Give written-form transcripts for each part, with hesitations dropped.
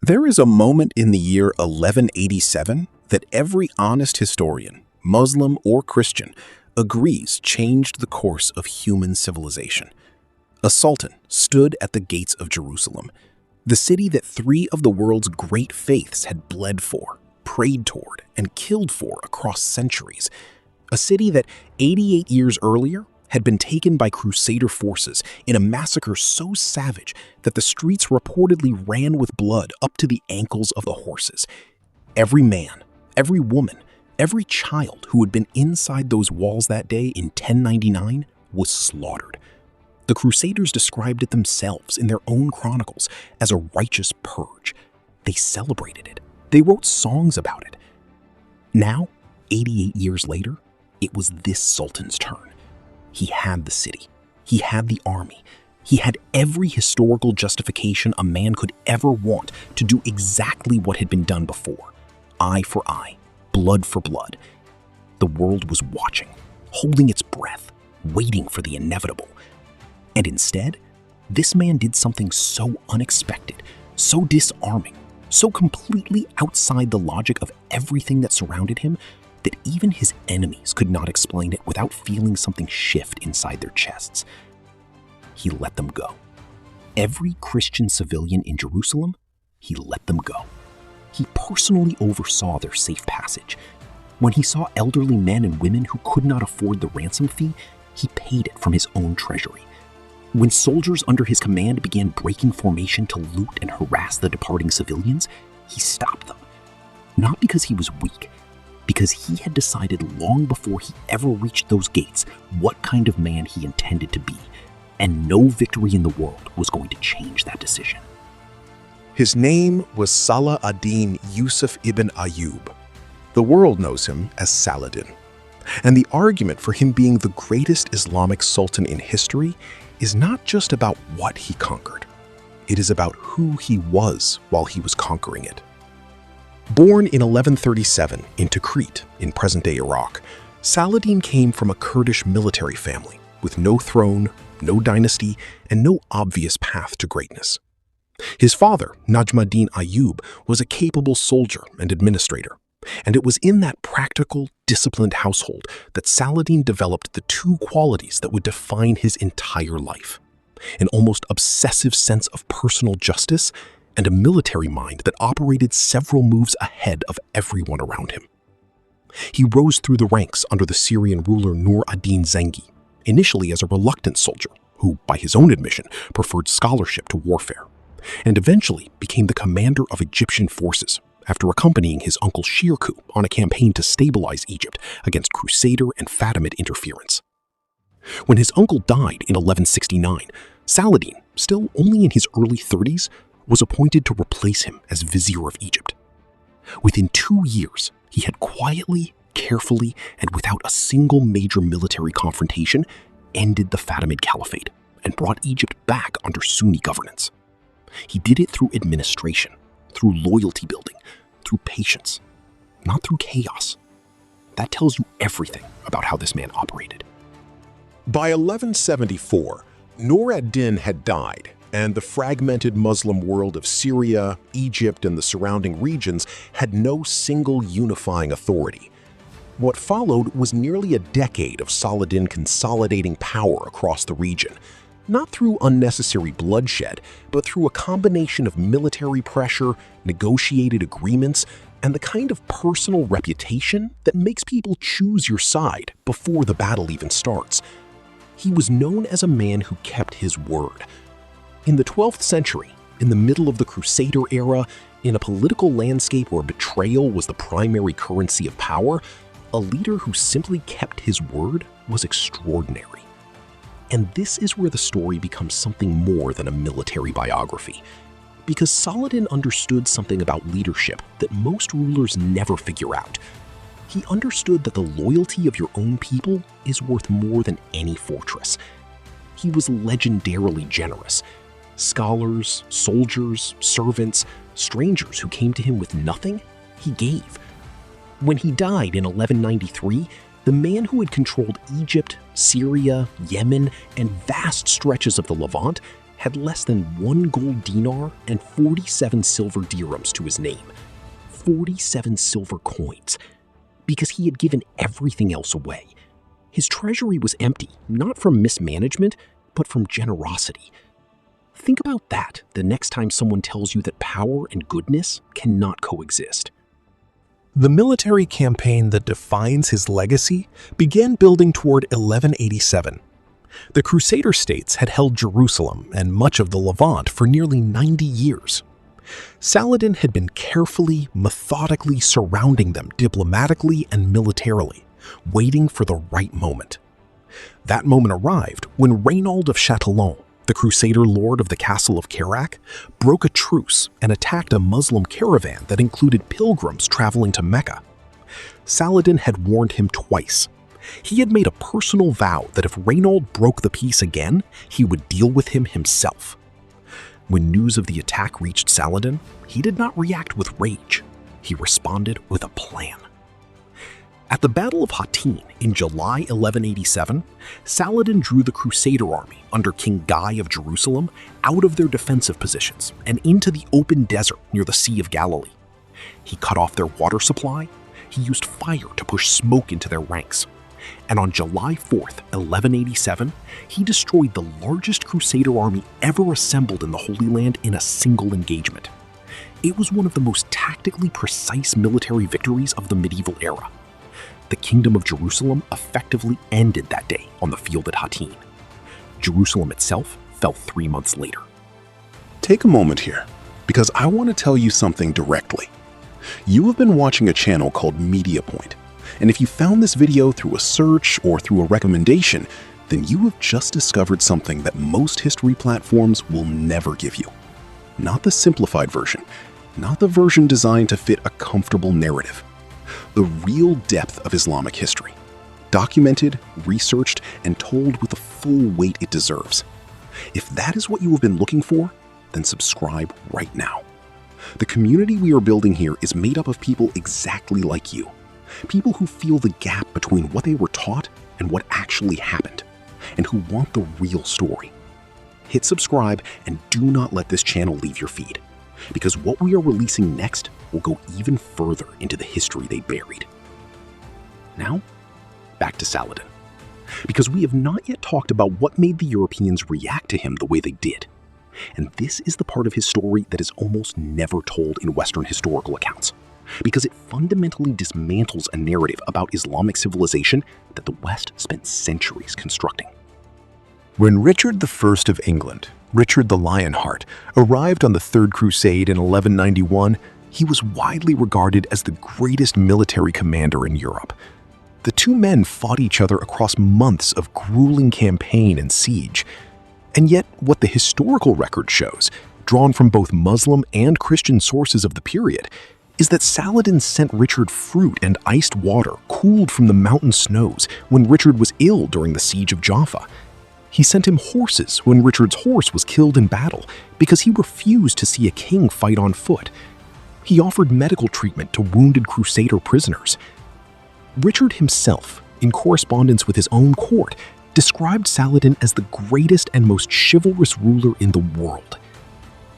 There is a moment in the year 1187 that every honest historian, Muslim or Christian, agrees changed the course of human civilization. A sultan stood at the gates of Jerusalem, the city that three of the world's great faiths had bled for, prayed toward, and killed for across centuries. A city that 88 years earlier had been taken by Crusader forces in a massacre so savage that the streets reportedly ran with blood up to the ankles of the horses. Every man, every woman, every child who had been inside those walls that day in 1099 was slaughtered. The Crusaders described it themselves in their own chronicles as a righteous purge. They celebrated it. They wrote songs about it. Now, 88 years later, it was this sultan's turn. He had the city. He had the army. He had every historical justification a man could ever want to do exactly what had been done before. Eye for eye, blood for blood. The world was watching, holding its breath, waiting for the inevitable. And instead, this man did something so unexpected, so disarming, so completely outside the logic of everything that surrounded him, that even his enemies could not explain it without feeling something shift inside their chests. He let them go. Every Christian civilian in Jerusalem, he let them go. He personally oversaw their safe passage. When he saw elderly men and women who could not afford the ransom fee, he paid it from his own treasury. When soldiers under his command began breaking formation to loot and harass the departing civilians, he stopped them. Not because he was weak, because he had decided long before he ever reached those gates what kind of man he intended to be, and no victory in the world was going to change that decision. His name was Saladin Yusuf ibn Ayyub. The world knows him as Saladin. And the argument for him being the greatest Islamic Sultan in history is not just about what he conquered. It is about who he was while he was conquering it. Born in 1137 in Tikrit in present-day Iraq, Saladin came from a Kurdish military family with no throne, no dynasty, and no obvious path to greatness. His father, Najmuddin Ayyub, was a capable soldier and administrator, and it was in that practical, disciplined household that Saladin developed the two qualities that would define his entire life: an almost obsessive sense of personal justice and a military mind that operated several moves ahead of everyone around him. He rose through the ranks under the Syrian ruler Nur ad-Din Zengi, initially as a reluctant soldier who, by his own admission, preferred scholarship to warfare, and eventually became the commander of Egyptian forces after accompanying his uncle Shirkuh on a campaign to stabilize Egypt against Crusader and Fatimid interference. When his uncle died in 1169, Saladin, still only in his early 30s, was appointed to replace him as Vizier of Egypt. Within 2 years, he had quietly, carefully, and without a single major military confrontation, ended the Fatimid Caliphate and brought Egypt back under Sunni governance. He did it through administration, through loyalty building, through patience, not through chaos. That tells you everything about how this man operated. By 1174, Nur ad-Din had died, and the fragmented Muslim world of Syria, Egypt, and the surrounding regions had no single unifying authority. What followed was nearly a decade of Saladin consolidating power across the region, not through unnecessary bloodshed, but through a combination of military pressure, negotiated agreements, and the kind of personal reputation that makes people choose your side before the battle even starts. He was known as a man who kept his word. In the 12th century, in the middle of the Crusader era, in a political landscape where betrayal was the primary currency of power, a leader who simply kept his word was extraordinary. And this is where the story becomes something more than a military biography, because Saladin understood something about leadership that most rulers never figure out. He understood that the loyalty of your own people is worth more than any fortress. He was legendarily generous. Scholars, soldiers, servants, strangers who came to him with nothing, he gave. When he died in 1193, the man who had controlled Egypt, Syria, Yemen, and vast stretches of the Levant had less than 1 gold dinar and 47 silver dirhams to his name. 47 silver coins, because he had given everything else away. His treasury was empty, not from mismanagement, but from generosity. Think about that the next time someone tells you that power and goodness cannot coexist. The military campaign that defines his legacy began building toward 1187. The Crusader states had held Jerusalem and much of the Levant for nearly 90 years. Saladin had been carefully, methodically surrounding them diplomatically and militarily, waiting for the right moment. That moment arrived when Reynaud of Chatillon, the Crusader lord of the castle of Kerak, broke a truce and attacked a Muslim caravan that included pilgrims traveling to Mecca. Saladin had warned him twice. He had made a personal vow that if Reynaud broke the peace again, he would deal with him himself. When news of the attack reached Saladin, he did not react with rage. He responded with a plan. At the Battle of Hattin in July 1187, Saladin drew the Crusader army under King Guy of Jerusalem out of their defensive positions and into the open desert near the Sea of Galilee. He cut off their water supply, he used fire to push smoke into their ranks, and on July 4th, 1187, he destroyed the largest Crusader army ever assembled in the Holy Land in a single engagement. It was one of the most tactically precise military victories of the medieval era. The Kingdom of Jerusalem effectively ended that day on the field at Hattin. Jerusalem itself fell 3 months later. Take a moment here, because I want to tell you something directly. You have been watching a channel called Media Point, and if you found this video through a search or through a recommendation, then you have just discovered something that most history platforms will never give you. Not the simplified version, not the version designed to fit a comfortable narrative. The real depth of Islamic history, documented, researched, and told with the full weight it deserves. If that is what you have been looking for, then subscribe right now. The community we are building here is made up of people exactly like you. People who feel the gap between what they were taught and what actually happened, and who want the real story. Hit subscribe and do not let this channel leave your feed, because what we are releasing next will go even further into the history they buried. Now, back to Saladin, because we have not yet talked about what made the Europeans react to him the way they did. And this is the part of his story that is almost never told in Western historical accounts, because it fundamentally dismantles a narrative about Islamic civilization that the West spent centuries constructing. When Richard I of England, Richard the Lionheart, arrived on the Third Crusade in 1191, he was widely regarded as the greatest military commander in Europe. The two men fought each other across months of grueling campaign and siege. And yet, what the historical record shows, drawn from both Muslim and Christian sources of the period, is that Saladin sent Richard fruit and iced water cooled from the mountain snows when Richard was ill during the siege of Jaffa. He sent him horses when Richard's horse was killed in battle because he refused to see a king fight on foot. He offered medical treatment to wounded Crusader prisoners. Richard himself, in correspondence with his own court, described Saladin as the greatest and most chivalrous ruler in the world.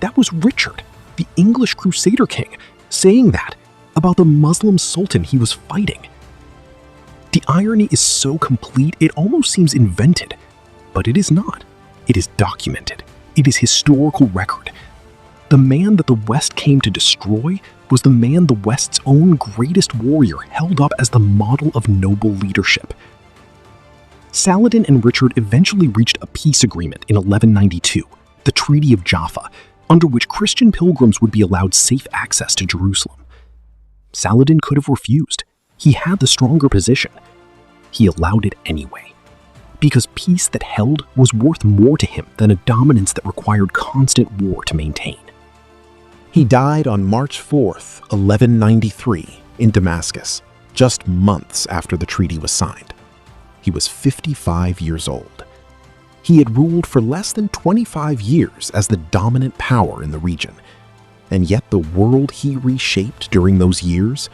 That was Richard, the English Crusader king, saying that about the Muslim sultan he was fighting. The irony is so complete it almost seems invented, but it is not. It is documented. It is historical record. The man that the West came to destroy was the man the West's own greatest warrior held up as the model of noble leadership. Saladin and Richard eventually reached a peace agreement in 1192, the Treaty of Jaffa, under which Christian pilgrims would be allowed safe access to Jerusalem. Saladin could have refused. He had the stronger position. He allowed it anyway, because peace that held was worth more to him than a dominance that required constant war to maintain. He died on March 4th, 1193, in Damascus, just months after the treaty was signed. He was 55 years old. He had ruled for less than 25 years as the dominant power in the region, and yet the world he reshaped during those years,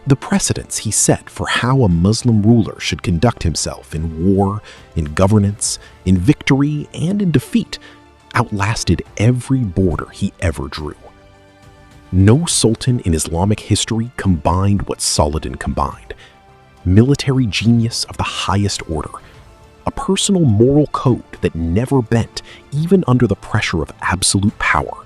the precedents he set for how a Muslim ruler should conduct himself in war, in governance, in victory, and in defeat, outlasted every border he ever drew. No sultan in Islamic history combined what Saladin combined: military genius of the highest order, a personal moral code that never bent even under the pressure of absolute power,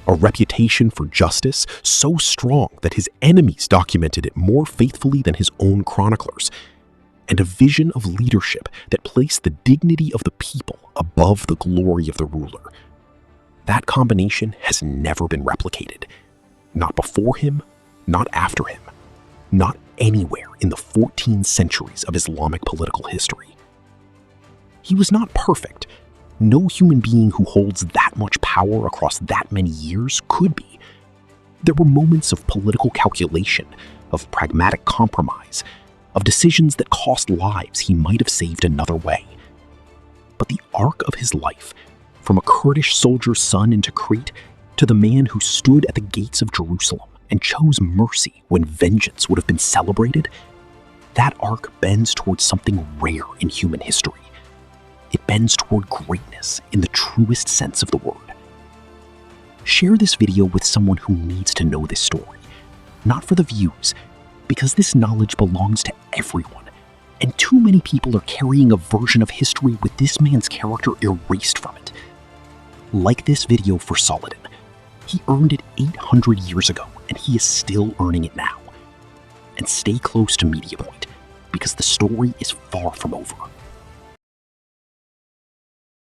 a reputation for justice so strong that his enemies documented it more faithfully than his own chroniclers, and a vision of leadership that placed the dignity of the people above the glory of the ruler. That combination has never been replicated. Not before him, not after him, not anywhere in the 14 centuries of Islamic political history. He was not perfect. No human being who holds that much power across that many years could be. There were moments of political calculation, of pragmatic compromise, of decisions that cost lives he might have saved another way. But the arc of his life, from a Kurdish soldier's son in Tikrit to the man who stood at the gates of Jerusalem and chose mercy when vengeance would have been celebrated, that arc bends towards something rare in human history. It bends toward greatness in the truest sense of the word. Share this video with someone who needs to know this story, not for the views, because this knowledge belongs to everyone, and too many people are carrying a version of history with this man's character erased from it. Like this video for Saladin. He earned it 800 years ago, and he is still earning it now. And stay close to Media Point, because the story is far from over.